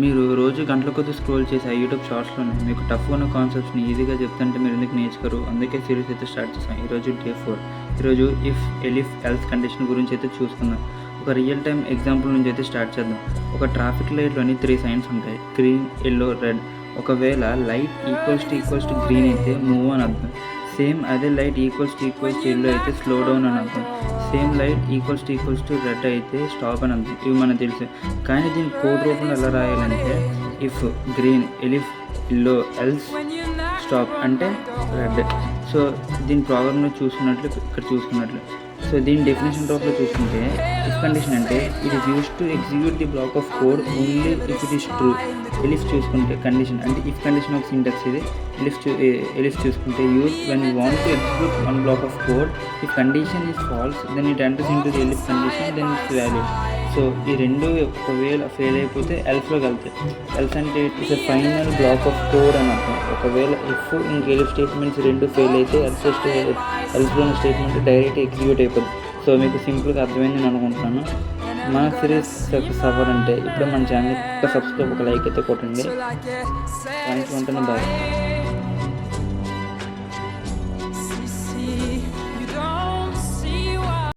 మీరు రోజు గంటల కొద్దీ స్క్రోల్ చేసి ఆ యూట్యూబ్ షార్ట్స్‌లోనే మీకు టఫ్‌గా ఉన్న కాన్సెప్ట్స్‌ని ఈజీగా చెప్తుంటే మీరెందుకు నేర్చుకోరు? అందుకే సిరీస్ అయితే స్టార్ట్ చేశాం. ఈరోజు డే 4. ఈరోజు ఇఫ్, ఎలిఫ్, ఎల్స్ కండిషన్ గురించి అయితే చూసుకుందాం. ఒక రియల్ టైమ్ ఎగ్జాంపుల్ నుంచి అయితే స్టార్ట్ చేద్దాం. ఒక ట్రాఫిక్ లైట్‌లోని 3 సైన్స్ ఉంటాయి. Green, yellow, red. ఒకవేళ లైట్ ఈక్వల్స్ టు గ్రీన్ అయితే మూవ్ అని అర్థం. సేమ్ అదే లైట్ ఈక్వల్స్ టు యెల్లో అయితే స్లో డౌన్ అని అర్థం. Same light equals to red అయితే స్టాప్ అని అర్థం. ఇవి మనకు తెలుసు. కానీ దీన్ని కోడ్ రూపంలో ఎలా రాయాలంటే if green, elif, yellow, else stop అంటే రెడ్. సో దీని ప్రోగ్రామ్లో ఇక్కడ చూసుకున్నట్లు సో దీని డెఫినేషన్ టాప్లో చూసుకుంటే ఇఫ్ కండిషన్ అంటే it is use to execute the block of code only if it is true. Elif చూసుకుంటే కండిషన్ అంటే ఇఫ్ కండిషన్ ఆఫ్ సింటాక్స్ ఇది. ఎలిఫ్ చూసుకుంటే use when you want to execute one block of code. If condition is false then it enters in to the elif condition then its value. So ఈ రెండు ఒకవేళ fail అయిపోతే ఎల్స్లోకి వెళ్తాయి. Else అంటే it's a final block of code అని అర్థం. ఒకవేళ ఇఫ్ ఇంక ఎలిఫ్ స్టేట్మెంట్స్ రెండు ఫెయిల్ అయితే ఎల్స్లోని స్టేట్మెంట్ డైరెక్ట్ ఎగ్జిక్యూట్ అయిపోతుంది. సో మీకు సింపుల్గా అర్థమైంది నేను అనుకుంటున్నాను. మన సిరీస్ సక్సెస్ అవ్వాలంటే ఇప్పుడు మన ఛానల్ సబ్స్క్రైబ్ ఒక లైక్ అయితే కొట్టండి. Thank you. ఉంటున్నాను. బాయ్.